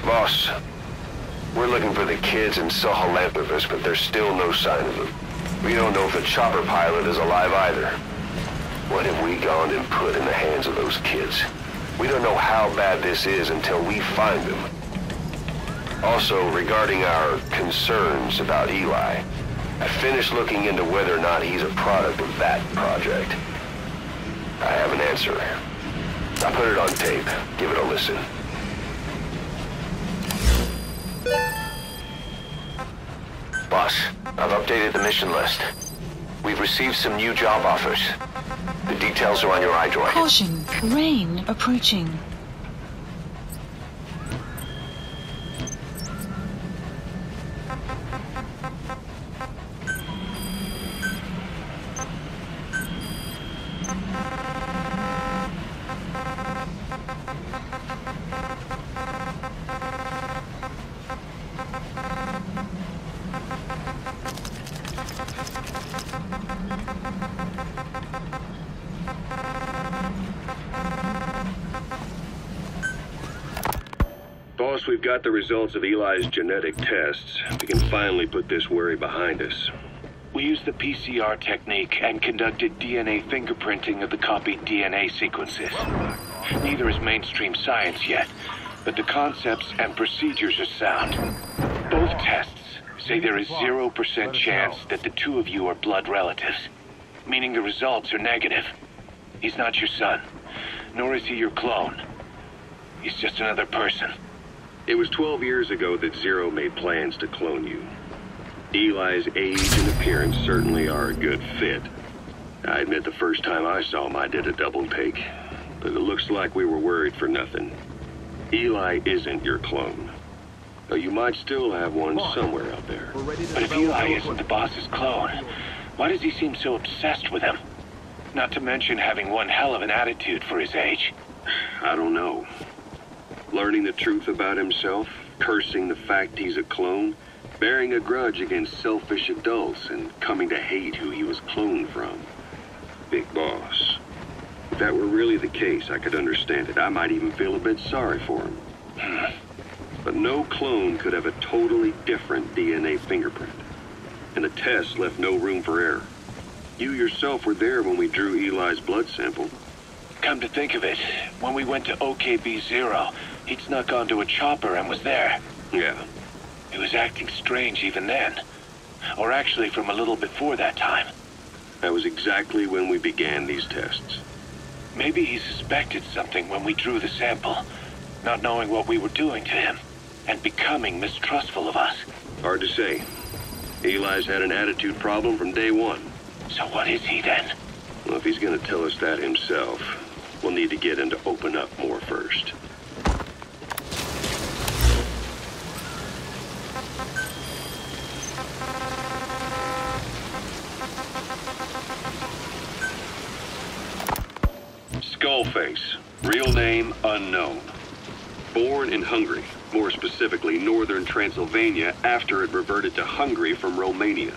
Boss, we're looking for the kids in Soholanthropus, but there's still no sign of them. We don't know if the chopper pilot is alive either. What have we gone and put in the hands of those kids? We don't know how bad this is until we find them. Also, regarding our concerns about Eli, I finished looking into whether or not he's a product of that project. I have an answer. I put it on tape. Give it a listen. Boss, I've updated the mission list. We've received some new job offers. The details are on your iDroid. Caution, rain approaching. Boss, we've got the results of Eli's genetic tests. We can finally put this worry behind us. We used the PCR technique and conducted DNA fingerprinting of the copied DNA sequences. Neither is mainstream science yet, but the concepts and procedures are sound. Both tests say there is 0% chance that the two of you are blood relatives, meaning the results are negative. He's not your son, nor is he your clone. He's just another person. It was 12 years ago that Zero made plans to clone you. Eli's age and appearance certainly are a good fit. I admit the first time I saw him I did a double take, but it looks like we were worried for nothing. Eli isn't your clone, though you might still have one somewhere out there. But if Eli isn't the boss's clone, why does he seem so obsessed with him? Not to mention having one hell of an attitude for his age. I don't know. Learning the truth about himself, cursing the fact he's a clone, bearing a grudge against selfish adults, and coming to hate who he was cloned from. Big boss. If that were really the case, I could understand it. I might even feel a bit sorry for him. But no clone could have a totally different DNA fingerprint. And the test left no room for error. You yourself were there when we drew Eli's blood sample. Come to think of it, when we went to OKB-0, he'd snuck onto a chopper and was there. Yeah. He was acting strange even then. Or actually from a little before that time. That was exactly when we began these tests. Maybe he suspected something when we drew the sample, not knowing what we were doing to him, and becoming mistrustful of us. Hard to say. Eli's had an attitude problem from day one. So what is he then? Well, if he's gonna tell us that himself, we'll need to get him to open up more first. Skullface, real name unknown. Born in Hungary, more specifically northern Transylvania after it reverted to Hungary from Romania.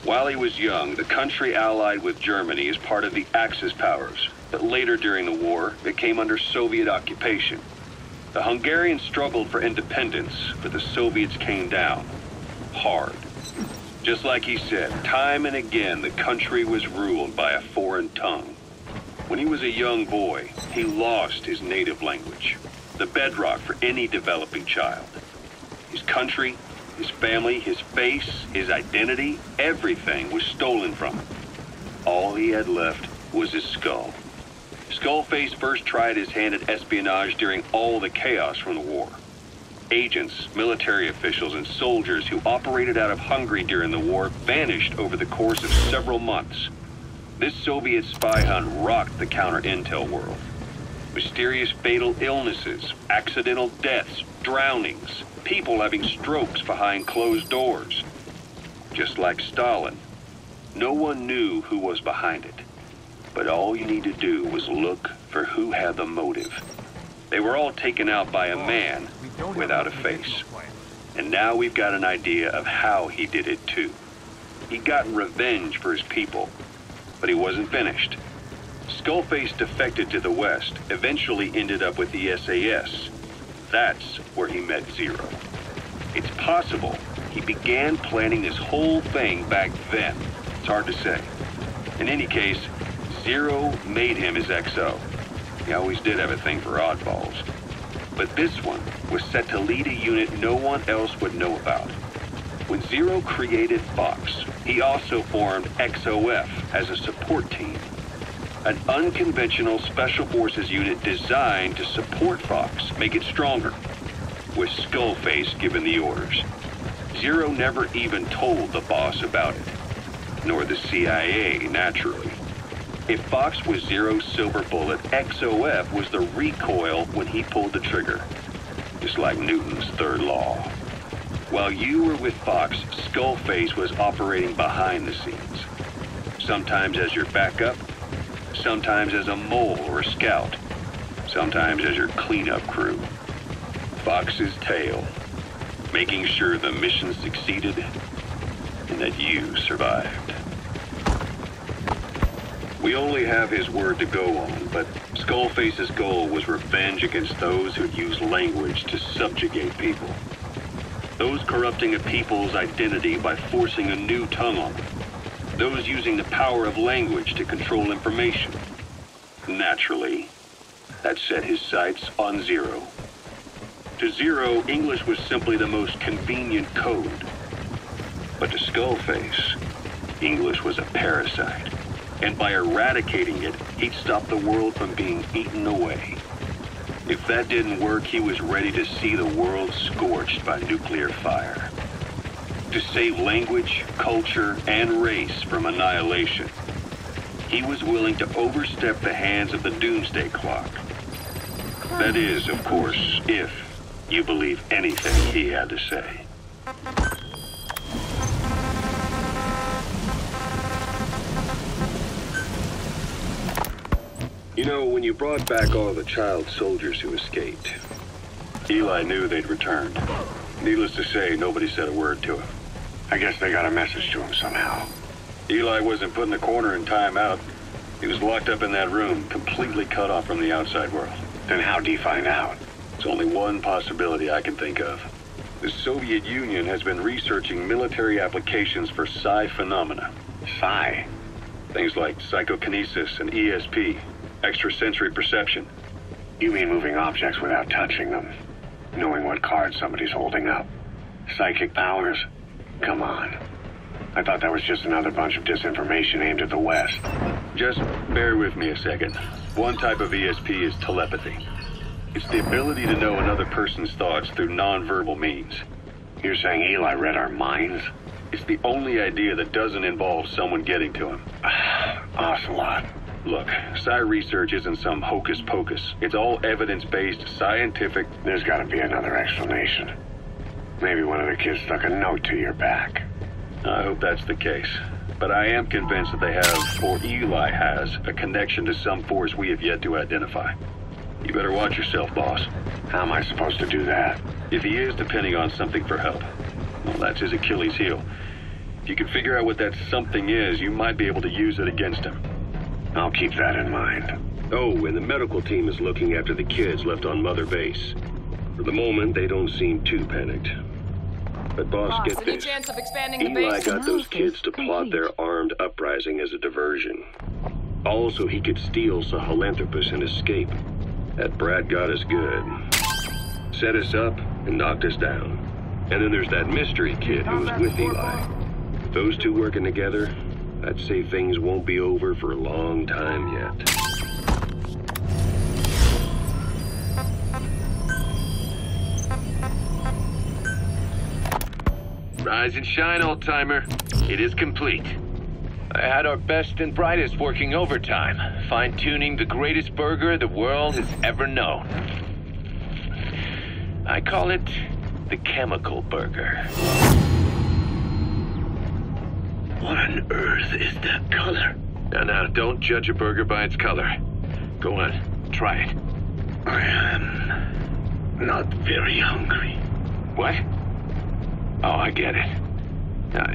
While he was young, the country allied with Germany as part of the Axis powers, but later during the war, it came under Soviet occupation. The Hungarians struggled for independence, but the Soviets came down hard. Just like he said, time and again, the country was ruled by a foreign tongue. When he was a young boy, he lost his native language, the bedrock for any developing child. His country, his family, his face, his identity, everything was stolen from him. All he had left was his skull. Skullface first tried his hand at espionage during all the chaos from the war. Agents, military officials, and soldiers who operated out of Hungary during the war vanished over the course of several months. This Soviet spy hunt rocked the counter-intel world. Mysterious fatal illnesses, accidental deaths, drownings, people having strokes behind closed doors. Just like Stalin, no one knew who was behind it. But all you need to do was look for who had the motive. They were all taken out by a man without a face. And now we've got an idea of how he did it too. He'd gotten revenge for his people, but he wasn't finished. Skullface defected to the West, eventually ended up with the SAS. That's where he met Zero. It's possible he began planning this whole thing back then. It's hard to say. In any case, Zero made him his XO. He always did have a thing for oddballs. But this one was set to lead a unit no one else would know about. When Zero created Fox, he also formed XOF as a support team. An unconventional special forces unit designed to support Fox, make it stronger, with Skullface given the orders. Zero never even told the boss about it, nor the CIA, naturally. If Fox was Zero's silver bullet, XOF was the recoil when he pulled the trigger. Just like Newton's third law. While you were with Fox, Skullface was operating behind the scenes. Sometimes as your backup, sometimes as a mole or a scout, sometimes as your cleanup crew. Fox's tail, making sure the mission succeeded and that you survived. We only have his word to go on, but Skullface's goal was revenge against those who'd use language to subjugate people. Those corrupting a people's identity by forcing a new tongue on them. Those using the power of language to control information. Naturally, that set his sights on Zero. To Zero, English was simply the most convenient code. But to Skullface, English was a parasite. And by eradicating it, he'd stop the world from being eaten away. If that didn't work, he was ready to see the world scorched by nuclear fire. To save language, culture, and race from annihilation, he was willing to overstep the hands of the doomsday clock. That is, of course, if you believe anything he had to say. You know, when you brought back all the child soldiers who escaped, Eli knew they'd returned. Needless to say, nobody said a word to him. I guess they got a message to him somehow. Eli wasn't put in the corner in timeout. He was locked up in that room, completely cut off from the outside world. Then how'd he find out? There's only one possibility I can think of. The Soviet Union has been researching military applications for psi phenomena. Psi? Things like psychokinesis and ESP. Extrasensory perception. You mean moving objects without touching them? Knowing what cards somebody's holding up? Psychic powers? Come on. I thought that was just another bunch of disinformation aimed at the West. Just bear with me a second. One type of ESP is telepathy. It's the ability to know another person's thoughts through non-verbal means. You're saying Eli read our minds? It's the only idea that doesn't involve someone getting to him. Ocelot. Look, psi research isn't some hocus pocus. It's all evidence-based, scientific... There's got to be another explanation. Maybe one of the kids stuck a note to your back. I hope that's the case. But I am convinced that they have, or Eli has, a connection to some force we have yet to identify. You better watch yourself, boss. How am I supposed to do that? If he is depending on something for help, well, that's his Achilles heel. If you can figure out what that something is, you might be able to use it against him. I'll keep that in mind. Oh, and the medical team is looking after the kids left on Mother Base. For the moment, they don't seem too panicked. But boss, get any this. chance of expanding the Eli base? got those kids to plot Complete. their armed uprising as a diversion. Also, he could steal Sahelanthropus and escape. That brat got us good. Set us up and knocked us down. And then there's that mystery kid who was with Eli. With those two working together, I'd say things won't be over for a long time yet. Rise and shine, old-timer. It is complete. I had our best and brightest working overtime, fine-tuning the greatest burger the world has ever known. I call it the chemical burger. What on earth is that color? Now, don't judge a burger by its color. Go on, try it. I am not very hungry. What? Oh, I get it.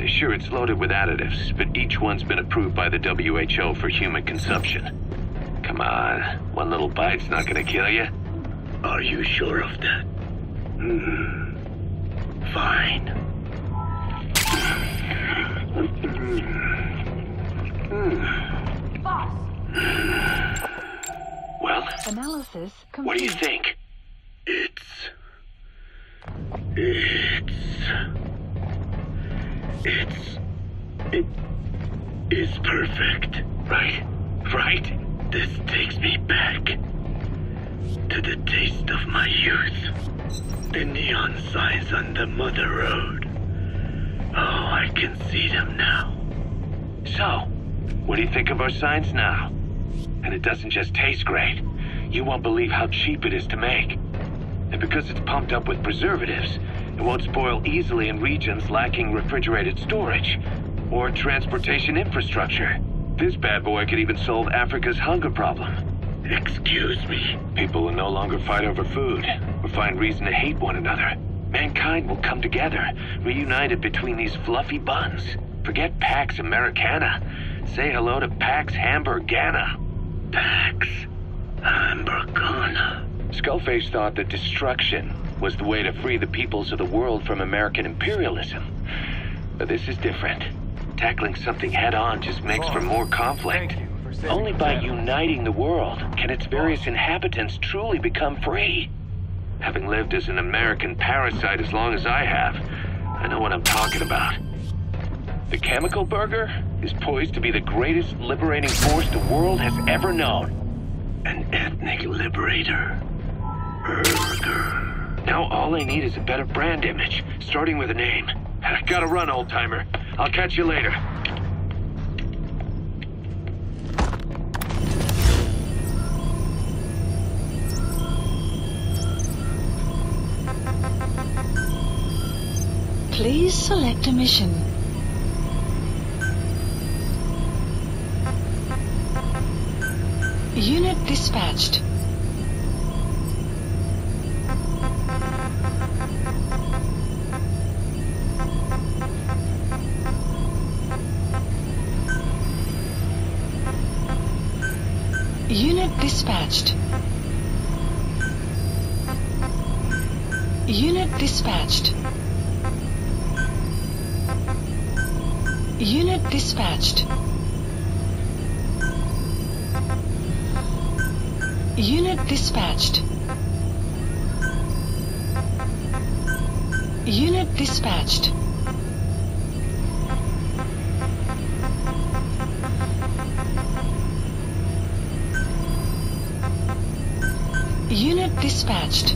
Sure, it's loaded with additives, but each one's been approved by the WHO for human consumption. Come on, one little bite's not gonna kill you. Are you sure of that? Fine. Boss. Well, Analysis complete. what do you think? It is perfect. Right? Right? This takes me back to the taste of my youth. The neon signs on the mother road. Oh, I can see them now. So, what do you think of our signs now? And it doesn't just taste great. You won't believe how cheap it is to make. And because it's pumped up with preservatives, it won't spoil easily in regions lacking refrigerated storage or transportation infrastructure. This bad boy could even solve Africa's hunger problem. Excuse me. People will no longer fight over food or find reason to hate one another. Mankind will come together, reunited between these fluffy buns. Forget Pax Americana. Say hello to Pax Hamburgana. Pax Hamburgana. Skullface thought that destruction was the way to free the peoples of the world from American imperialism. But this is different. Tackling something head-on just makes for more conflict. Only by uniting the world can its various inhabitants truly become free. Having lived as an American parasite as long as I have, I know what I'm talking about. The chemical burger is poised to be the greatest liberating force the world has ever known. An ethnic liberator. Burger. Now all I need is a better brand image, starting with a name. I gotta run, old-timer. I'll catch you later. Please select a mission. Unit dispatched. Unit dispatched. Unit dispatched. Unit dispatched. Unit dispatched. Unit dispatched. Unit dispatched.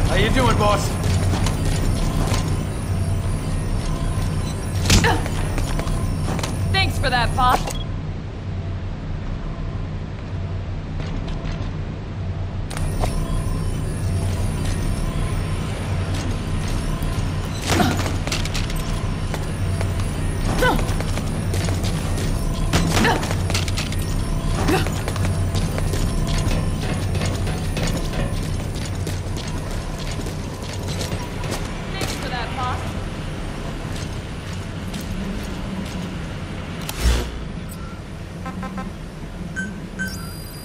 How you doing, boss? Thanks for that, boss. Thanks for that, boss.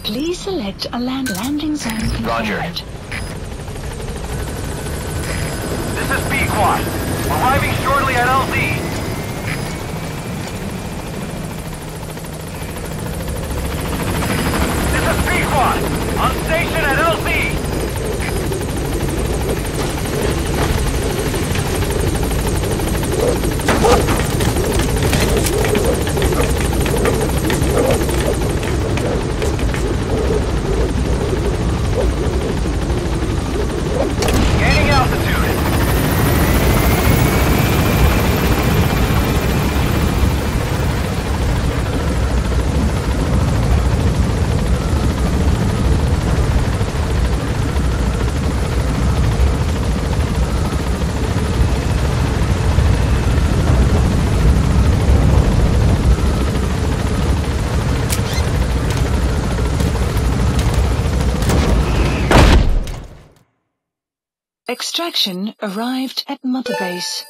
Please select a landing zone confirmed. Roger. This is B-Quad. Arriving shortly at LZ. This is B-Quad. On station at LZ. Gaining altitude. Extraction arrived at Mother Base.